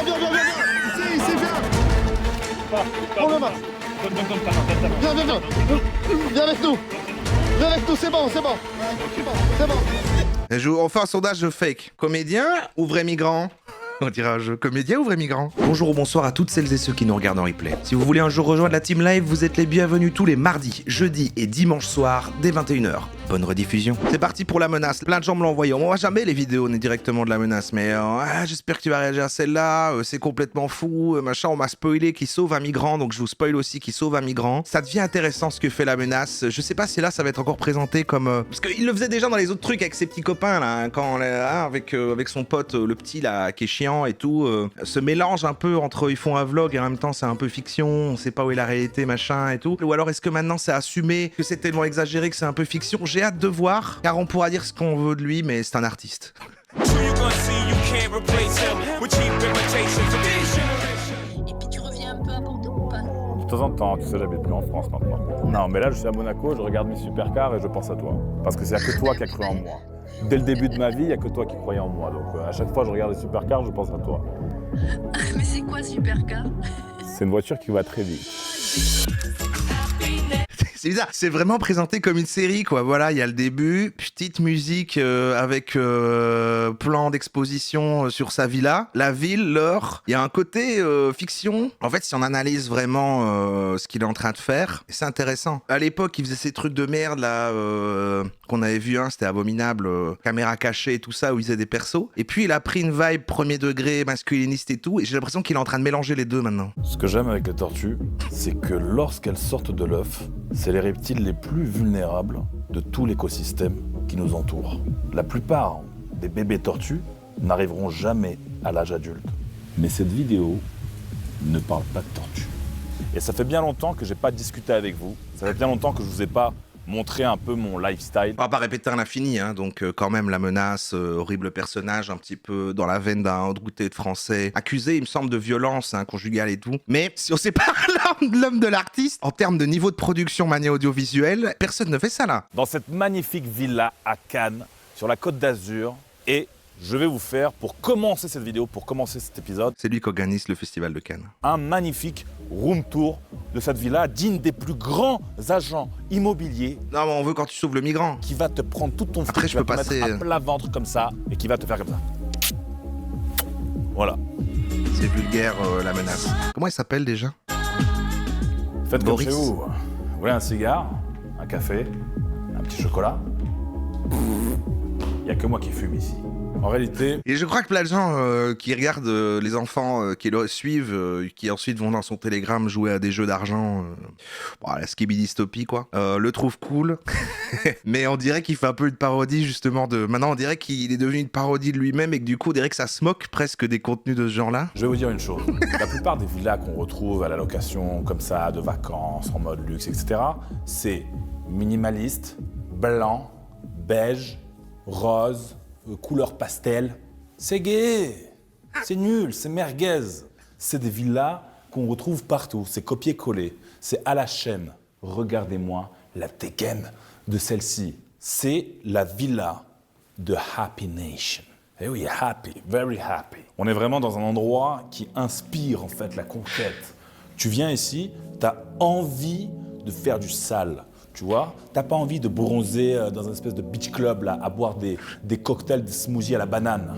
Ici, viens. Prends le masque. Viens. Viens avec nous. C'est bon. On fait un sondage fake. Comédien ou vrai migrant? On dirait un jeu comédien ou vrai migrant? Bonjour ou bonsoir à toutes celles et ceux qui nous regardent en replay. Si vous voulez un jour rejoindre la team live, vous êtes les bienvenus tous les mardis, jeudis et dimanches soirs dès 21h. Bonne rediffusion. C'est parti pour la menace. Plein de gens me l'ont envoyé. On voit jamais les vidéos nées directement de la menace, mais j'espère que tu vas réagir à celle-là. C'est complètement fou. Machin, on m'a spoilé qu'il sauve un migrant, donc je vous spoil aussi qu'il sauve un migrant. Ça devient intéressant ce que fait la menace. Je sais pas si là ça va être encore présenté comme parce qu'il le faisait déjà dans les autres trucs avec ses petits copains là, hein, quand avec son pote le petit là qui est chiant et tout. Ce mélange un peu entre ils font un vlog et en même temps c'est un peu fiction. On sait pas où est la réalité machin et tout. Ou alors est-ce que maintenant c'est assumé que c'est tellement exagéré que c'est un peu fiction? J'ai hâte de voir, car on pourra dire ce qu'on veut de lui, mais c'est un artiste. Et puis tu reviens un peu à Bordeaux ou pas? De temps en temps, tu sais, j'habite plus en France maintenant. Non, mais là, je suis à Monaco, je regarde mes supercars et je pense à toi. Parce que c'est que toi qui as cru en moi. Dès le début de ma vie, il n'y a que toi qui croyais en moi. Donc à chaque fois que je regarde les supercars, je pense à toi. Mais c'est quoi Supercar? C'est une voiture qui va très vite. C'est bizarre, c'est vraiment présenté comme une série quoi. Voilà, il y a le début, petite musique avec plan d'exposition sur sa villa, la ville, l'heure. Il y a un côté fiction. En fait, si on analyse vraiment ce qu'il est en train de faire, c'est intéressant. À l'époque, il faisait ces trucs de merde là qu'on avait vu, c'était abominable, caméra cachée et tout ça, où il faisait des persos. Et puis il a pris une vibe premier degré, masculiniste et tout, et j'ai l'impression qu'il est en train de mélanger les deux maintenant. Ce que j'aime avec les tortues, c'est que lorsqu'elles sortent de l'œuf, c'est les reptiles les plus vulnérables de tout l'écosystème qui nous entoure. La plupart des bébés tortues n'arriveront jamais à l'âge adulte. Mais cette vidéo ne parle pas de tortues. Et ça fait bien longtemps que j'ai pas discuté avec vous. Ça fait bien longtemps que je vous ai pas montré un peu mon lifestyle. On va pas répéter à l'infini, donc quand même la menace, horrible personnage, un petit peu dans la veine d'un drouté de français, accusé il me semble de violence conjugale et tout. Mais si on sépare l'homme de l'artiste, en termes de niveau de production mania audiovisuelle, personne ne fait ça là. Dans cette magnifique villa à Cannes, sur la Côte d'Azur, et je vais vous faire, pour commencer cette vidéo, pour commencer cet épisode, C'est lui qui organise le festival de Cannes. un magnifique room tour de cette villa, digne des plus grands agents immobiliers, Non mais on veut quand tu sauves le migrant. qui va te prendre tout ton Après, fric, je qui peux va te passer, mettre à plat ventre comme ça, et qui va te faire comme ça. Voilà. C'est vulgaire la menace. Comment il s'appelle déjà? Faites comme Boris. chez vous. Vous voulez un cigare, un café, un petit chocolat? Il n'y a que moi qui fume ici. En réalité, Et je crois que plein de gens qui regardent les enfants qui le suivent, qui ensuite vont dans son télégramme jouer à des jeux d'argent, la skibidistopie quoi, le trouvent cool. Mais on dirait qu'il fait un peu une parodie justement de... Maintenant on dirait qu'il est devenu une parodie de lui-même et que du coup on dirait que ça se moque presque des contenus de ce genre-là. je vais vous dire une chose. La plupart des villas qu'on retrouve à la location, comme ça, de vacances, en mode luxe, etc., c'est minimaliste, blanc, beige, rose, couleur pastel. C'est gay, c'est nul, c'est merguez. C'est des villas qu'on retrouve partout, c'est copier-coller, c'est à la chaîne. Regardez-moi la tekem de celle-ci. C'est la villa de Happy Nation. Eh oui, happy, very happy. On est vraiment dans un endroit qui inspire en fait la conquête. Tu viens ici, t'as envie de faire du sale. Tu vois, t'as pas envie de bronzer dans un espèce de beach club là, à boire des cocktails, des smoothies à la banane.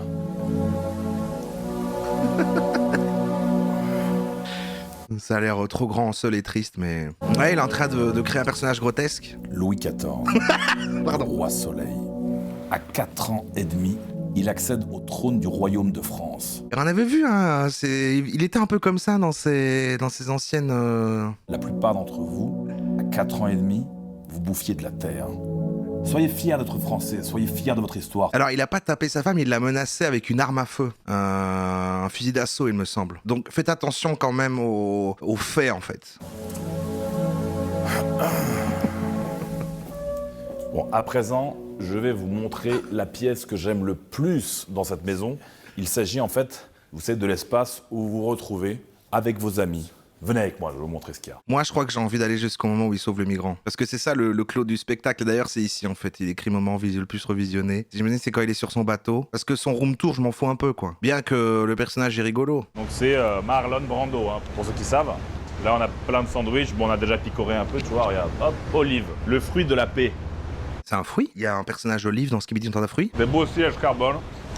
Ça a l'air trop grand, seul et triste, mais... Ouais, il est en train de créer un personnage grotesque. Louis XIV, Pardon. roi soleil. À 4 ans et demi, il accède au trône du royaume de France. On avait vu, il était un peu comme ça dans ses anciennes... La plupart d'entre vous, à 4 ans et demi, vous bouffiez de la terre. Soyez fiers d'être français, soyez fiers de votre histoire. Alors, il a pas tapé sa femme, il l'a menacé avec une arme à feu. Un fusil d'assaut, il me semble. Donc, faites attention quand même aux faits, en fait. Bon, à présent, je vais vous montrer la pièce que j'aime le plus dans cette maison. Il s'agit en fait, vous savez, de l'espace où vous vous retrouvez avec vos amis, Venez avec moi, je vais vous montrer ce qu'il y a. Moi, je crois que j'ai envie d'aller jusqu'au moment où il sauve le migrant. Parce que c'est ça le clos du spectacle. D'ailleurs, c'est ici, en fait. Il écrit moment le plus revisionné. J'imagine c'est quand il est sur son bateau. Parce que son room tour, je m'en fous un peu, quoi. Bien que le personnage est rigolo. Donc c'est Marlon Brando, hein, pour ceux qui savent. Là, on a plein de sandwichs. Bon, on a déjà picoré un peu, tu vois, regarde. Hop, olive, le fruit de la paix. C'est un fruit. Il y a un personnage olive dans Skibidi Tontata Fruit. Des beaux sièges carbone.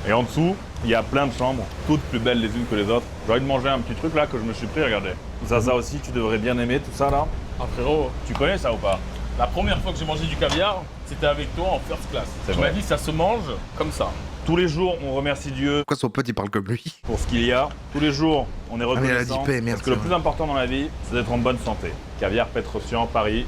Et en dessous, il y a plein de chambres, toutes plus belles les unes que les autres. J'ai envie de manger un petit truc là que je me suis pris, regardez. Ça aussi, tu devrais bien aimer tout ça là. Ah frérot, Tu connais ça ou pas? la première fois que j'ai mangé du caviar, c'était avec toi en first class. C'est Tu vrai. m'as dit ça se mange comme ça. Tous les jours, on remercie Dieu Pourquoi son pote, il parle comme lui? pour ce qu'il y a. Tous les jours, on est mais elle a reconnaissant. dit paix, merde, parce que le c'est plus vrai. important dans la vie, c'est d'être en bonne santé. Caviar Petrosian, Paris.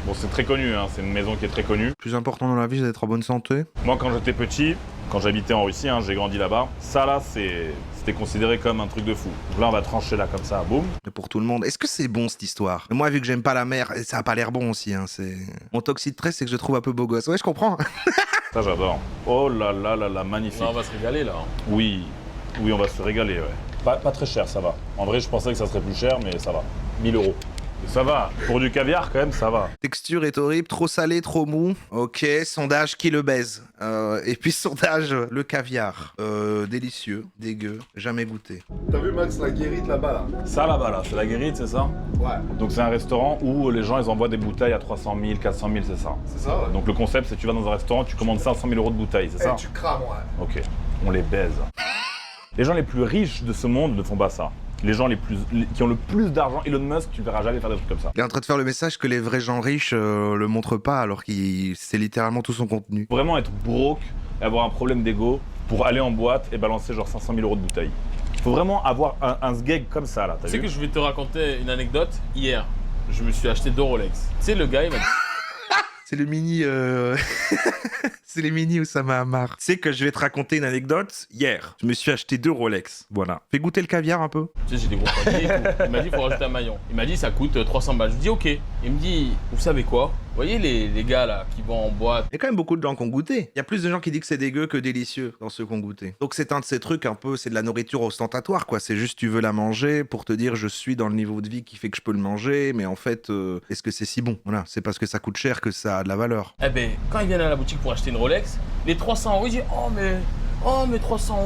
Bon, c'est très connu, hein, c'est une maison qui est très connue. Le plus important dans la vie, c'est d'être en bonne santé. Moi, quand j'étais petit, quand j'habitais en Russie, hein, j'ai grandi là-bas, ça là, c'était considéré comme un truc de fou. Donc là, on va trancher là comme ça, boum. Mais pour tout le monde. Est-ce que c'est bon cette histoire? Moi, vu que j'aime pas la mer, ça a pas l'air bon aussi. Hein, mon toxide très, c'est que je le trouve un peu beau gosse. Ouais, je comprends. Ça, j'adore. Oh là là là là, magnifique. Là, on va se régaler là. Oui, oui, on va se régaler, ouais. Pas très cher, ça va. En vrai, je pensais que ça serait plus cher, mais ça va. 1000 €. Ça va. Pour du caviar, quand même, ça va. Texture est horrible, trop salé, trop mou. Ok, sondage qui le baise. Et puis sondage, le caviar. Délicieux, dégueu, jamais goûté. T'as vu Max la guérite là-bas là? Ça, là-bas, là, c'est la guérite, c'est ça? Ouais, Donc, c'est un restaurant où les gens, ils envoient des bouteilles à 300 000, 400 000, c'est ça? c'est ça ouais. Donc, le concept, c'est que tu vas dans un restaurant, tu commandes 500 000 € de bouteilles, c'est ça? Tu crames, ouais. Ok, on les baise. Les gens les plus riches de ce monde ne font pas ça. Les gens qui ont le plus d'argent, Elon Musk, tu ne verras jamais faire des trucs comme ça. Il est en train de faire le message que les vrais gens riches le montrent pas alors que c'est littéralement tout son contenu. Vraiment être broke et avoir un problème d'ego pour aller en boîte et balancer genre 500 000 € de bouteilles. Il faut vraiment avoir un sgeg comme ça là, t'as Tu sais vu? que je vais te raconter une anecdote. Hier, je me suis acheté 2 Rolex. Tu sais, le gars, il m'a dit C'est le mini... c'est les mini Oussama Hamar. Tu sais que je vais te raconter une anecdote. Hier, je me suis acheté 2 Rolex. Voilà. Fais goûter le caviar un peu. tu sais, j'ai des gros paniers et tout. Il m'a dit, il faut rajouter un maillon. Il m'a dit, ça coûte 300 balles. Je lui dis, ok. Il me dit, vous savez quoi? Vous voyez les gars là qui vont en boîte? Il y a quand même beaucoup de gens qui ont goûté. Il y a plus de gens qui disent que c'est dégueu que délicieux dans ceux qui ont goûté. Donc c'est un de ces trucs un peu, c'est de la nourriture ostentatoire quoi. C'est juste tu veux la manger pour te dire je suis dans le niveau de vie qui fait que je peux le manger, mais en fait est-ce que c'est si bon? Voilà, c'est parce que ça coûte cher que ça a de la valeur. Eh ben, quand ils viennent à la boutique pour acheter une Rolex, les 300 €, ils disent, oh mais 300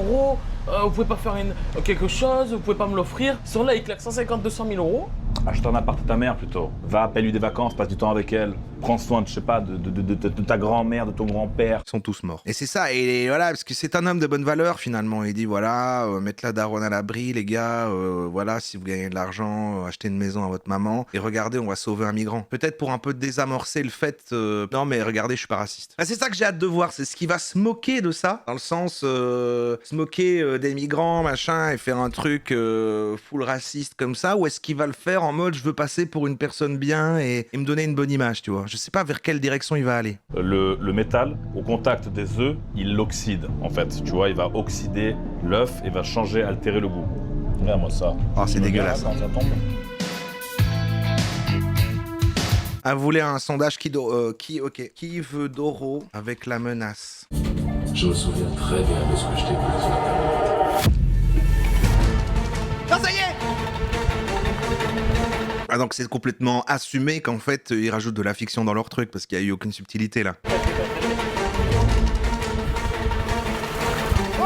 €, vous pouvez pas faire quelque chose, vous pouvez pas me l'offrir. Ils sont là, ils claquent 150, 200 000 €. Achète un appart à ta mère plutôt. Va, paye-lui des vacances, passe du temps avec elle. Prends soin, je sais pas, de ta grand-mère, de ton grand-père. Ils sont tous morts. Et c'est ça, et voilà, parce que c'est un homme de bonne valeur finalement. Il dit voilà, mettre la daronne à l'abri, les gars, voilà, si vous gagnez de l'argent, achetez une maison à votre maman, et regardez, on va sauver un migrant. Peut-être pour un peu désamorcer le fait, non mais regardez, je suis pas raciste. Ah, c'est ça que j'ai hâte de voir, c'est ce qui va se moquer de ça, dans le sens, se moquer des migrants, machin, et faire un truc full raciste comme ça, ou est-ce qu'il va le faire en mode je veux passer pour une personne bien et me donner une bonne image, tu vois. Je sais pas vers quelle direction il va aller. Le métal, au contact des œufs, il l'oxyde en fait. Tu vois, il va oxyder l'œuf et va changer, altérer le goût. Regarde-moi ça. Oh, c'est dégueulasse. Quand ça tombe. Ah, vous voulez un sondage qui veut Doro avec la menace? Je me souviens très bien de ce que je t'ai dit sur Internet. Ah, ça y est! Ah, donc c'est complètement assumé qu'en fait, ils rajoutent de la fiction dans leur truc, parce qu'il n'y a eu aucune subtilité, là. Oh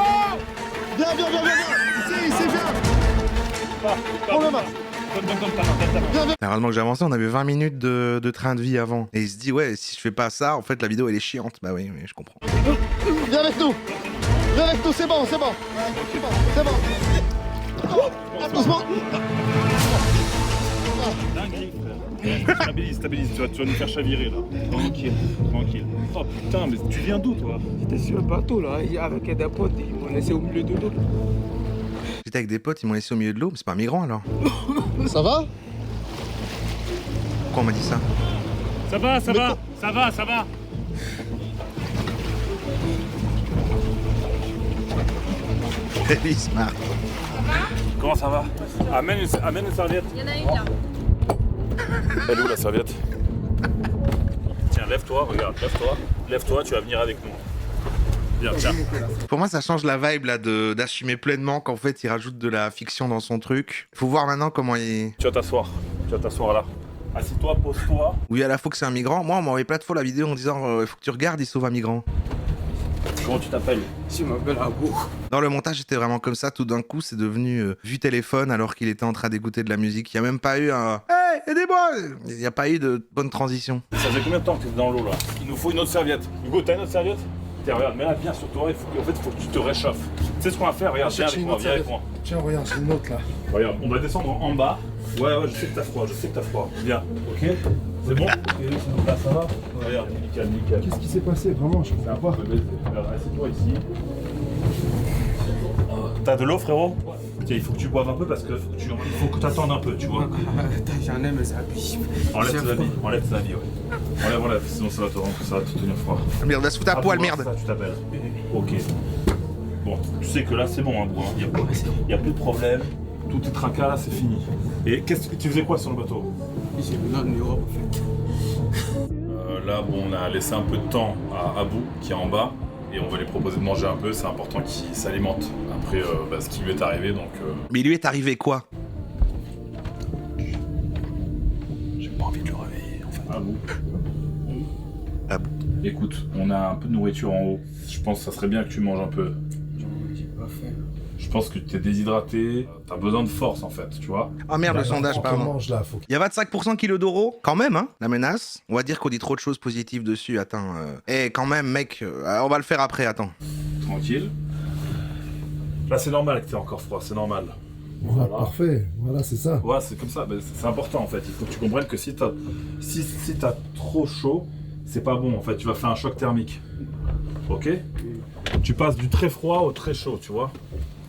viens, ici, viens. Prends le masque. Généralement que j'ai avancé, on avait 20 minutes de train de vie avant. Et il se dit, ouais, si je fais pas ça, en fait, la vidéo, elle est chiante. Bah oui, je comprends. Viens avec nous, c'est bon. C'est bon. Oh, doucement. Dinguerie, frère. Stabilise, tu vas nous faire chavirer là. Tranquille. Oh putain, mais tu viens d'où toi? J'étais sur le bateau là, avec des potes, ils m'ont laissé au milieu de l'eau. J'étais avec des potes, ils m'ont laissé au milieu de l'eau, mais c'est pas un migrant alors. Ça va? Pourquoi on m'a dit ça? Ça va. Il se marre. Comment ça va? Amène une serviette. Il y en a une là. Elle est où la serviette? Tiens, lève-toi, regarde, lève-toi, tu vas venir avec nous. Viens, tiens. Pour moi, ça change la vibe là d'assumer pleinement qu'en fait, il rajoute de la fiction dans son truc. Faut voir maintenant comment il... Tu vas t'asseoir. Tu vas t'asseoir là. Assis-toi, pose-toi. Oui, à la fois que c'est un migrant. Moi, on m'envoyait plein de fois la vidéo en disant il faut que tu regardes, il sauve un migrant. Comment tu t'appelles? Je m'appelle Abou. Dans le montage, c'était vraiment comme ça. Tout d'un coup, c'est devenu vue téléphone alors qu'il était en train d'écouter de la musique. Il n'y a même pas eu un hey, aidez-moi. Il n'y a pas eu de bonne transition. Ça faisait combien de temps que t'étais dans l'eau là? Il nous faut une autre serviette. Hugo, t'as une autre serviette? Tiens, regarde, mets-la bien sur toi. En fait, il faut que tu te réchauffes. Tu sais ce qu'on va faire? Regarde, viens avec moi, viens avec moi. Tiens, regarde, j'ai une autre là. Regarde, on va descendre en bas. Ouais, je sais que t'as froid, Viens, ok? C'est bon? Ok, là, ça va? Regarde, nickel. Qu'est-ce qui s'est passé vraiment? Je C'est comprends un pas. peu baisé. Alors, assieds-toi ici. T'as de l'eau, frérot? Tiens, il faut que tu boives un peu parce que il faut que tu attendes un peu, tu vois. J'en ai mes habits. Enlève tes habits, ouais. Enlève, sinon ça va te tenir froid. Merde, va se foutre à poil, merde. Ça, tu t'appelles. Ok. Bon, tu sais que là, c'est bon, hein, Bou, hein. Y a plus de problème. Tout est tracas, là, c'est fini. Et tu faisais quoi sur le bateau? J'ai venu en Europe en fait. Là, bon, on a laissé un peu de temps à Abou, qui est en bas. Et on va lui proposer de manger un peu, c'est important qu'il s'alimente après ce qui lui est arrivé, donc... Mais il lui est arrivé quoi? J'ai pas envie de le réveiller, enfin... Abou. Abou. Écoute, on a un peu de nourriture en haut. Je pense que ça serait bien que tu manges un peu. J'ai pas faim. Je pense que tu es déshydraté, t'as besoin de force en fait, tu vois. Oh merde, le sondage, pardon. Mange là, faut Il y a 25% kilo d'euros. Quand même, hein, la menace. On va dire qu'on dit trop de choses positives dessus, attends. Quand même, mec, on va le faire après, attends. Tranquille. Là, c'est normal que t'aies encore froid, c'est normal. Voilà, parfait. Voilà, c'est ça. Ouais, c'est comme ça, mais c'est important en fait. Il faut que tu comprennes que si t'as trop chaud, c'est pas bon en fait. Tu vas faire un choc thermique. Ok? Tu passes du très froid au très chaud, tu vois.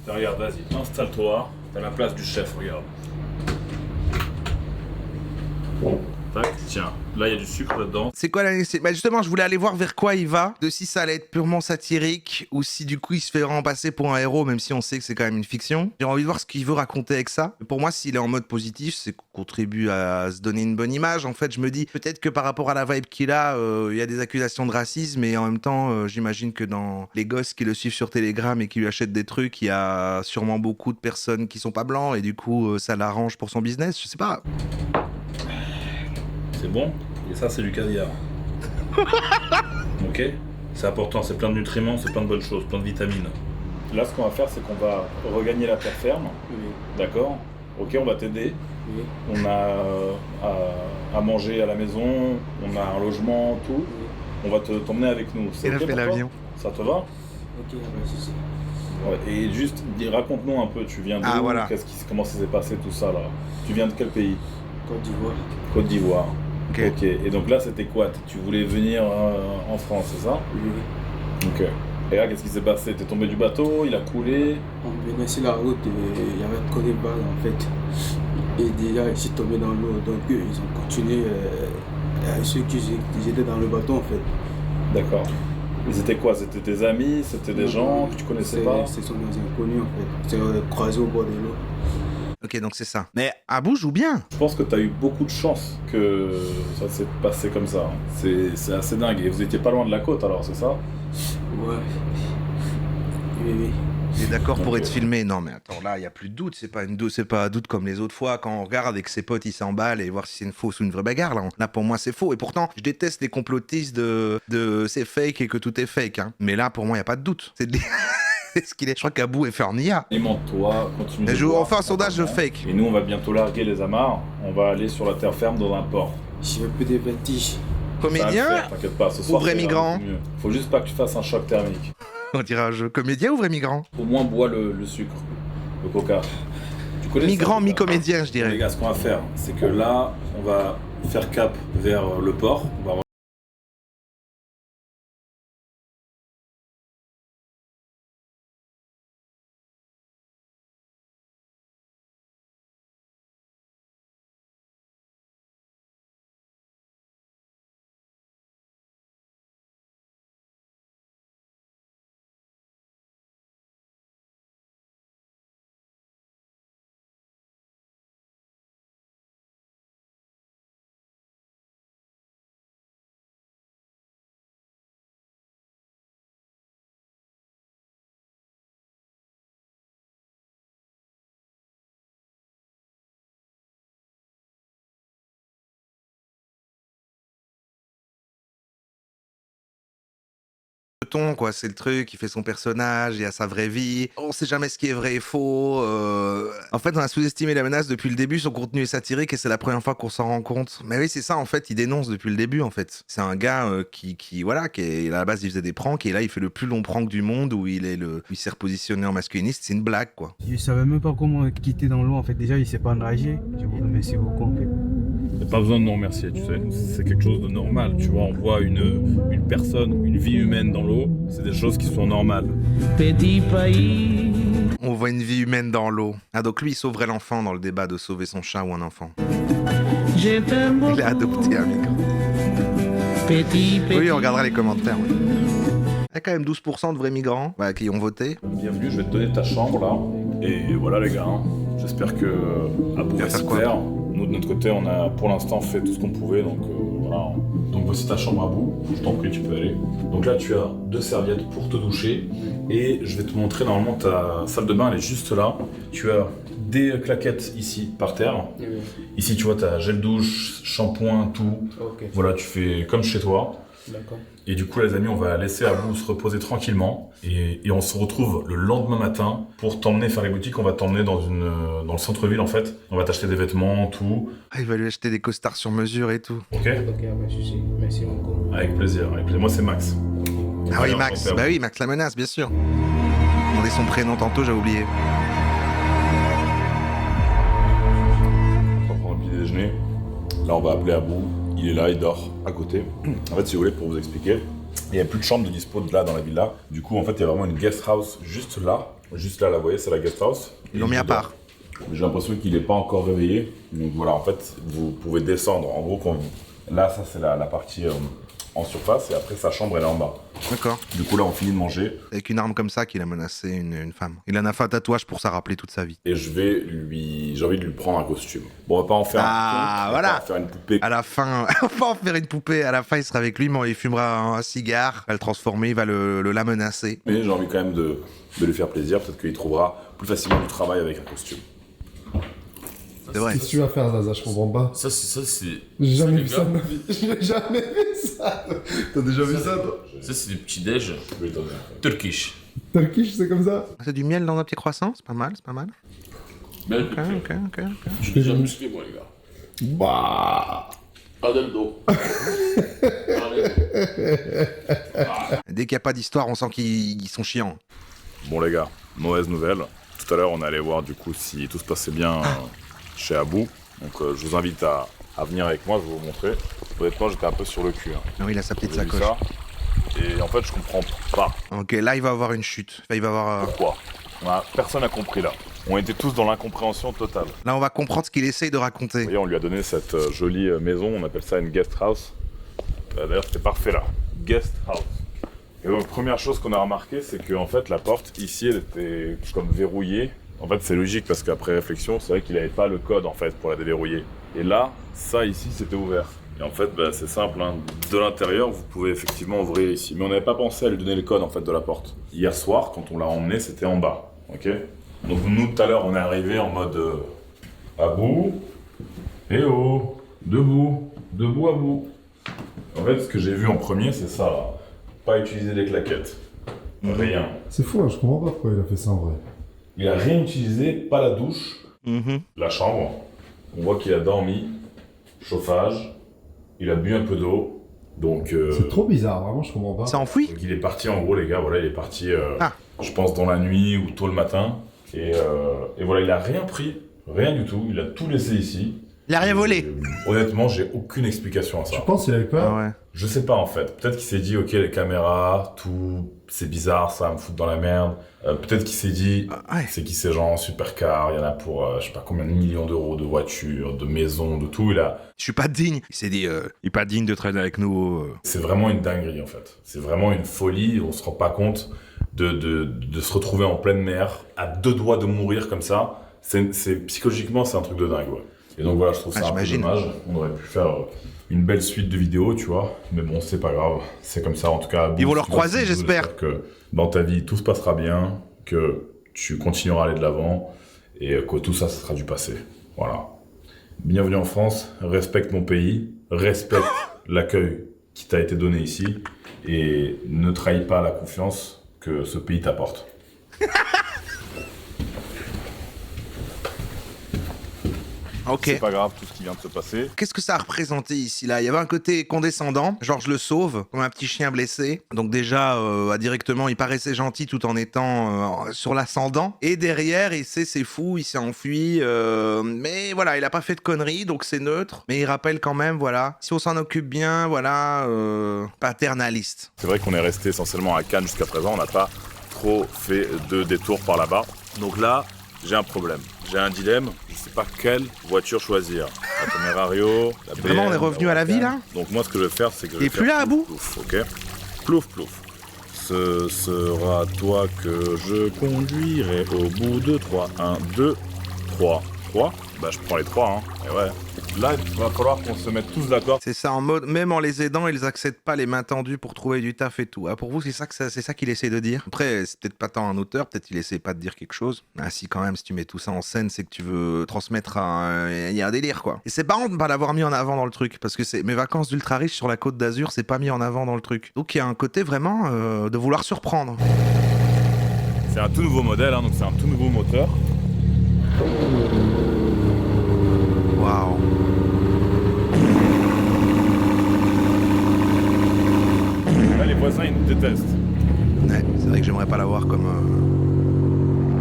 Regarde, vas-y, installe-toi. T'as la place du chef, regarde. Tac, tiens, là il y a du sucre là-dedans. C'est quoi la... Bah justement, je voulais aller voir vers quoi il va, de si ça allait être purement satirique ou si du coup il se fait vraiment passer pour un héros, même si on sait que c'est quand même une fiction. J'ai envie de voir ce qu'il veut raconter avec ça. Pour moi, s'il est en mode positif, c'est qu'on contribue à se donner une bonne image. En fait, je me dis peut-être que par rapport à la vibe qu'il a, il y a des accusations de racisme, et en même temps, j'imagine que dans les gosses qui le suivent sur Telegram et qui lui achètent des trucs, il y a sûrement beaucoup de personnes qui sont pas blancs et du coup, ça l'arrange pour son business. Je sais pas. C'est bon, et ça c'est du caviar. Ok? C'est important, c'est plein de nutriments, c'est plein de bonnes choses, plein de vitamines. Là ce qu'on va faire c'est qu'on va regagner la terre ferme, Oui. d'accord? Ok, on va t'aider. Oui. On a à manger à la maison, on a un logement, tout. On va t'emmener avec nous. C'est Il a ok fait pour toi? l'avion. Ça te va? Ok, bah, c'est ça. Ouais, et juste, raconte-nous un peu, tu viens d'où? Ah, voilà. Comment ça s'est passé tout ça là? Tu viens de quel pays? Côte d'Ivoire. Côte d'Ivoire. Ok. Ok, et donc là c'était quoi? Tu voulais venir en France, c'est ça? Oui. Ok. Et là qu'est-ce qui s'est passé? T'es tombé du bateau, il a coulé? On venait sur la route et il y avait un trou de balle en fait. Et déjà, je suis tombé dans l'eau. Donc, ils ont continué. Ceux qui étaient dans le bateau en fait. D'accord. Ils étaient quoi? C'était tes amis? C'était des gens que tu connaissais pas? Ce sont des inconnus en fait. C'est croisés au bord de l'eau. Ok, donc c'est ça. Mais Abou joue bien. Je pense que tu as eu beaucoup de chance que ça s'est passé comme ça. C'est assez dingue. Et vous étiez pas loin de la côte alors, c'est ça? Ouais. Oui. Il est d'accord pour Ok. être filmé. Non, mais attends, là, il n'y a plus de doute. C'est pas un doute comme les autres fois quand on regarde et que ses potes ils s'emballent et voir si c'est une fausse ou une vraie bagarre. Là, pour moi, c'est faux. Et pourtant, je déteste les complotistes de c'est fake et que tout est fake. Hein. Mais là, pour moi, il n'y a pas de doute. C'est ce qu'il est. Je crois qu'Abou est fait en IA. Alimente-toi, continue de On boire, fait un sondage de simplement. fake. Et nous, on va bientôt larguer les amarres. On va aller sur la terre ferme dans un port. J'ai un peu de vertige. Ça va le Comédien faire, t'inquiète pas, ce soir, vrai ça ira migrant beaucoup mieux. Faut juste pas que tu fasses un choc thermique. On dirait un jeu. Comédien ou vrai migrant? Au moins, bois le sucre, le coca. Tu connais ça, Migrant, le coca? mi-comédien, je Les dirais. gars, ce qu'on va faire, c'est que là, on va faire cap vers le port. On va ton, quoi, c'est le truc, il fait son personnage, il a sa vraie vie, on sait jamais ce qui est vrai et faux. En fait, on a sous-estimé la menace depuis le début, son contenu est satirique et c'est la première fois qu'on s'en rend compte. Mais oui, c'est ça, en fait, il dénonce depuis le début, en fait. C'est un gars voilà, qui est, à la base, il faisait des pranks et là, il fait le plus long prank du monde où il s'est repositionné en masculiniste, c'est une blague, quoi. Je savais même pas comment quitter dans l'eau en fait. Déjà, il sait pas nager. Je vous remercie beaucoup en fait. T'as pas besoin de nous remercier, tu sais. C'est quelque chose de normal, tu vois. On voit une personne, une vie humaine dans l'eau, c'est des choses qui sont normales. On voit une vie humaine dans l'eau. Ah, donc lui, il sauverait l'enfant dans le débat de sauver son chat ou un enfant. Il a adopté un migrant. Oui, on regardera les commentaires. Oui. Il y a quand même 12% de vrais migrants qui ont voté. Bienvenue, je vais te donner ta chambre là. Et voilà les gars, hein. J'espère que Abou va s'y plaire. Nous de notre côté, on a pour l'instant fait tout ce qu'on pouvait, donc voilà. Donc voici ta chambre Abou, je t'en prie, tu peux aller. Donc là, tu as 2 serviettes pour te doucher. Et je vais te montrer, normalement, ta salle de bain, elle est juste là. Tu as des claquettes ici, par terre. Oui. Ici, tu vois, tu as gel douche, shampoing, tout. Ok. Voilà, tu fais comme chez toi. D'accord. Et du coup, les amis, on va laisser Abou se reposer tranquillement. Et on se retrouve le lendemain matin pour t'emmener faire les boutiques. On va t'emmener dans le centre-ville, en fait. On va t'acheter des vêtements, tout. Ah, il va lui acheter des costards sur mesure et tout. Ok? Ok, pas de souci. Merci beaucoup. Avec plaisir, avec plaisir. Moi, c'est Max. Ah oui, Max. Bah oui, Max la menace, bien sûr. Demandez son prénom tantôt, j'ai oublié. On va prendre un petit déjeuner. Là, on va appeler Abou. Il est là, il dort à côté. En fait, si vous voulez, pour vous expliquer, il n'y a plus de chambre de dispo là dans la villa. Du coup, en fait, il y a vraiment une guest house juste là. Juste là, vous voyez, c'est la guest house. Ils l'ont mis à part. J'ai l'impression qu'il n'est pas encore réveillé. Donc voilà, en fait, vous pouvez descendre. En gros, là, ça, c'est la partie en surface. Et après, sa chambre, elle est en bas. D'accord. Du coup, là, on finit de manger. Avec une arme comme ça qu'il a menacé une femme. Il en a fait un tatouage pour ça rappeler toute sa vie. Et j'ai envie de lui prendre un costume. Bon, on va pas en faire un conte, voilà. on va pas en faire une poupée. À la fin, on va en faire une poupée. À la fin, il sera avec lui, mais il fumera un cigare. Il va le transformer, il va la menacer. Mais j'ai envie quand même de lui faire plaisir. Peut-être qu'il trouvera plus facilement du travail avec un costume. C'est vrai. Qu'est-ce que tu vas faire, Zaza? Je comprends pas. Ça, c'est. J'ai jamais les vu gars. ça de ma vie. J'ai jamais vu ça. T'as déjà vu ça, toi? Ça, c'est des petits déj Oui, t'as bien. turkish. Turkish, c'est comme ça? C'est du miel dans un petit croissant, c'est pas mal, c'est pas mal. Belle Ok, poupée. ok, ok. Je suis déjà musclé, moi, les gars. Bah. Pas de le dos. Dès qu'il n'y a pas d'histoire, on sent qu'ils sont chiants. Bon les gars, mauvaise nouvelle. Tout à l'heure, on est allé voir du coup si tout se passait bien chez Abou. Donc je vous invite à venir avec moi, je vais vous montrer. Honnêtement, j'étais un peu sur le cul. Hein. Non, il a sa petite J'ai vu sacoche. ça, et en fait, je comprends pas Ok, là, il va avoir une chute. Enfin, il va avoir... pourquoi. Personne n'a compris là. On était tous dans l'incompréhension totale. Là, on va comprendre ce qu'il essaye de Vous raconter. voyez, on lui a donné cette jolie maison, on appelle ça une guest house. D'ailleurs, c'était parfait là. Guest house. Et donc, première chose qu'on a remarqué, c'est que en fait, la porte ici, elle était comme verrouillée. En fait, c'est logique parce qu'après réflexion, c'est vrai qu'il n'avait pas le code en fait pour la déverrouiller. Et là, ça ici, c'était ouvert. Et en fait, c'est simple. Hein. De l'intérieur, vous pouvez effectivement ouvrir ici. Mais on n'avait pas pensé à lui donner le code en fait de la porte. Hier soir, quand on l'a emmené, c'était en bas. Ok. Donc nous, tout à l'heure, on est arrivé en mode Abou, eh oh, debout, debout Abou. En fait, ce que j'ai vu en premier, c'est ça là. Pas utiliser les claquettes. Rien. C'est fou, hein, je comprends pas pourquoi il a fait ça en vrai. Il a rien utilisé, pas la douche, Mhm. la chambre. On voit qu'il a dormi, chauffage, il a bu un peu d'eau. Donc, C'est trop bizarre, vraiment, je comprends pas. C'est enfoui? donc il est parti en gros les gars, voilà, il est parti Ah. je pense dans la nuit ou tôt le matin. Et voilà, il a rien pris, rien du tout, il a tout laissé ici. Il a rien volé. Et, honnêtement, j'ai aucune explication à ça. Tu penses qu'il avait peur? Ah ouais. Je sais pas en fait. Peut-être qu'il s'est dit, ok, les caméras, tout, c'est bizarre, ça va me foutre dans la merde. Peut-être qu'il s'est dit, Ah ouais. c'est qui ces gens, supercar, il y en a pour je sais pas combien de millions d'euros de voitures, de maisons, de tout. Je suis pas digne. Il s'est dit, il est pas digne de traîner avec nous. C'est vraiment une dinguerie en fait. C'est vraiment une folie, on se rend pas compte de se retrouver en pleine mer, à 2 doigts de mourir comme ça. Psychologiquement, c'est un truc de dingue, ouais. Et donc voilà, je trouve ça un peu j'imagine. dommage. On aurait pu faire une belle suite de vidéos, tu vois. Mais bon, c'est pas grave. C'est comme ça, en tout cas. Ils vont le recroiser, j'espère. Que dans ta vie, tout se passera bien, que tu continueras à aller de l'avant et que tout ça, ce sera du passé. Voilà. Bienvenue en France, respecte mon pays, respecte l'accueil qui t'a été donné ici et ne trahis pas la confiance que ce pays t'apporte. Ok. C'est pas grave tout ce qui vient de se passer. Qu'est-ce que ça a représenté ici, là? Il y avait un côté condescendant, genre je le sauve, comme un petit chien blessé. Donc déjà, directement, il paraissait gentil tout en étant sur l'ascendant. Et derrière, il sait c'est fou, il s'est enfui. Mais voilà, il a pas fait de conneries, donc c'est neutre. Mais il rappelle quand même, voilà, si on s'en occupe bien, voilà, paternaliste. C'est vrai qu'on est resté essentiellement à Cannes jusqu'à présent, on n'a pas trop fait de détour par là-bas. Donc là, j'ai un problème. J'ai un dilemme, je sais pas quelle voiture choisir. La Temerario, la BM, Vraiment, on est revenu à la vie, là? Donc moi, ce que je vais faire, c'est que je vais Il est plus là, à bout? plouf, ok? Plouf, plouf. Ce sera toi que je conduirai au bout de 3. 1, 2, 3. 3? Bah, je prends les 3, hein. Et ouais. Là, il va falloir qu'on se mette tous d'accord. C'est ça, en mode, même en les aidant, ils acceptent pas les mains tendues pour trouver du taf et tout. Ah, pour vous, c'est ça qu'il essaie de dire. Après, c'est peut-être pas tant un auteur, peut-être qu'il essaie pas de dire quelque chose. Ah si, quand même, si tu mets tout ça en scène, c'est que tu veux transmettre il y a un délire, quoi. Et c'est pas honte de pas l'avoir mis en avant dans le truc, parce que c'est mes vacances d'ultra riches sur la Côte d'Azur, c'est pas mis en avant dans le truc. Donc il y a un côté vraiment de vouloir surprendre. C'est un tout nouveau modèle, hein, donc c'est un tout nouveau moteur. Waouh. Là, les voisins, ils nous détestent. Ouais, c'est vrai que j'aimerais pas l'avoir comme...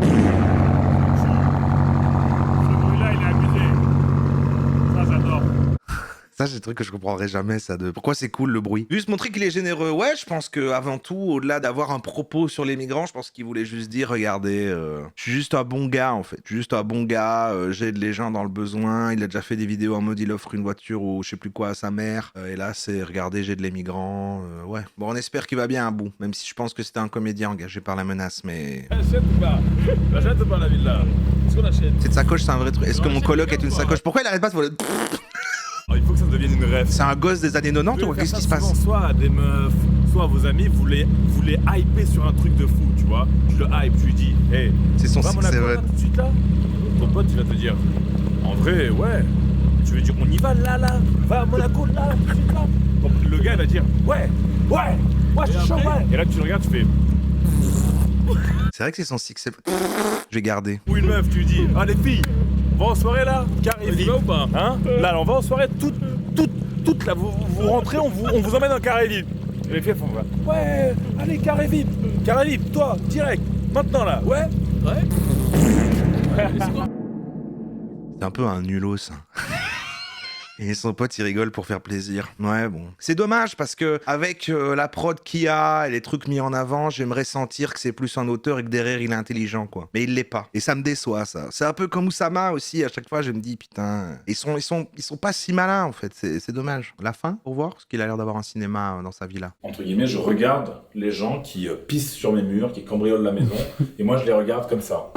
Ce bruit-là, il est abusé. Ça, j'adore. Ça, c'est des trucs que je comprendrais jamais, ça, de pourquoi c'est cool le bruit. Juste montrer qu'il est généreux. Ouais, je pense que avant tout, au-delà d'avoir un propos sur les migrants, je pense qu'il voulait juste dire, regardez, je suis juste un bon gars, en fait. Je suis juste un bon gars, j'aide les gens dans le besoin. Il a déjà fait des vidéos en mode, il offre une voiture ou je sais plus quoi à sa mère. Et là, c'est, regardez, j'aide les migrants. Ouais. Bon, on espère qu'il va bien à bout, même si je pense que c'était un comédien engagé par la menace, mais... Achète ou pas? J'achète ou pas la villa? Est-ce qu'on achète? Cette sacoche, c'est un vrai truc. Est-ce que mon coloc est une sacoche? Pourquoi il arrête pas de... Oh, il faut que ça devienne une rêve. C'est un gosse des années 90 ou qu'est-ce qui se passe? Soit à des meufs, soit à vos amis, vous les hyper sur un truc de fou, tu vois. Tu le hype, tu lui dis, hey, C'est son va à Monaco 6-7. là, tout de suite là. Ton pote, il va te dire, en vrai, ouais. Tu veux dire, on y va là, va à Monaco là, tout de suite là. Donc, le gars, il va dire, ouais, moi je suis chaud, ouais. Et là, tu le regardes, tu fais, C'est vrai que c'est son 6-7. Je vais garder. ou une meuf, tu lui dis, ah les filles, on va en soirée là, carré On y va ou pas? Hein? Là, on va en soirée, toute là, vous rentrez, on vous emmène en carré vide. Et les filles font, ouais, allez, carré vide, toi, direct, maintenant là, ouais. Ouais. C'est un peu un nulos, ça. Et son pote, il rigole pour faire plaisir. Ouais, bon. C'est dommage parce que avec la prod qu'il y a et les trucs mis en avant, j'aimerais sentir que c'est plus un auteur et que derrière, il est intelligent, quoi. Mais il l'est pas. Et ça me déçoit, ça. C'est un peu comme Oussama aussi. À chaque fois, je me dis, putain, ils sont pas si malins, en fait. C'est dommage. La fin, pour voir, parce qu'il a l'air d'avoir un cinéma dans sa villa. Entre guillemets, je regarde les gens qui pissent sur mes murs, qui cambriolent la maison, et moi, je les regarde comme ça.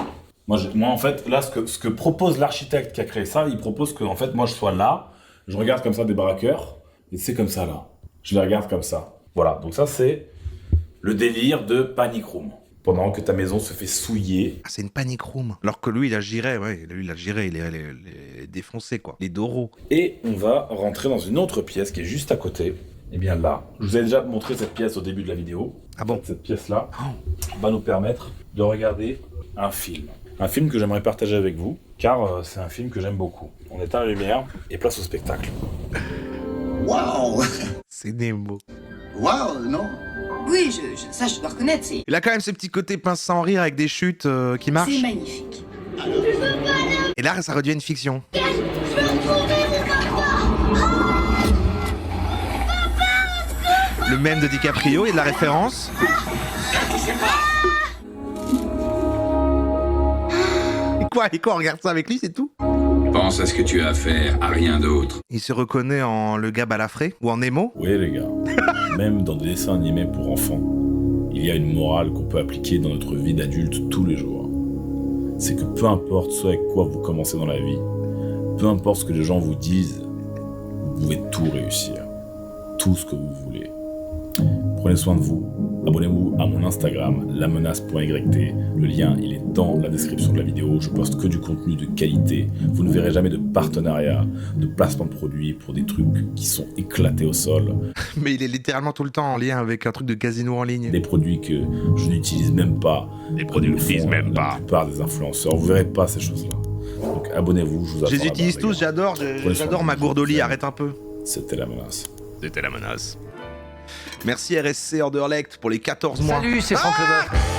Moi, en fait, là, ce que propose l'architecte qui a créé ça, il propose que, en fait, moi, je sois là. Je regarde comme ça des baraqueurs, et c'est comme ça là. Je les regarde comme ça. Voilà, donc ça c'est le délire de Panic Room. Pendant que ta maison se fait souiller. Ah, c'est une panic room. Alors que lui, il a géré, ouais. Lui, il a géré, il est défoncé, quoi. Les doros. Et on va rentrer dans une autre pièce qui est juste à côté. Et bien là, je vous ai déjà montré cette pièce au début de la vidéo. Ah bon? Cette pièce-là va nous permettre de regarder un film. Un film que j'aimerais partager avec vous, car c'est un film que j'aime beaucoup. On éteint la lumière et place au spectacle. Waouh! C'est Nemo. Waouh, non? Oui, ça je dois reconnaître, c'est Il a quand même ce petit côté pince sans rire avec des chutes qui marchent. c'est magnifique. Et là, ça redevient une fiction. Le mème de DiCaprio et de la référence. Et quoi, on regarde ça avec lui, c'est tout? Pense à ce que tu as à faire, à rien d'autre. Il se reconnaît en le gars balafré ou en Nemo. Oui les gars, même dans des dessins animés pour enfants, il y a une morale qu'on peut appliquer dans notre vie d'adulte tous les jours. C'est que peu importe ce avec quoi vous commencez dans la vie, peu importe ce que les gens vous disent, vous pouvez tout réussir. Tout ce que vous voulez. Prenez soin de vous, Abonnez-vous à mon Instagram, lamenace.yt. Le lien, il est dans la description de la vidéo. Je poste que du contenu de qualité. Vous ne verrez jamais de partenariat, de placement de produits pour des trucs qui sont éclatés au sol. Mais il est littéralement tout le temps en lien avec un truc de casino en ligne. Des produits que je n'utilise même pas. Des produits que j'utilise même pas. La plupart des influenceurs, vous verrez pas ces choses-là. Donc abonnez-vous, je vous attends. Je les utilise tous, j'adore ma gourdolie, arrête un peu. C'était La Menace. C'était La Menace. Merci RSC Orderlect pour les 14 mois. Salut, c'est Franck Leboeuf.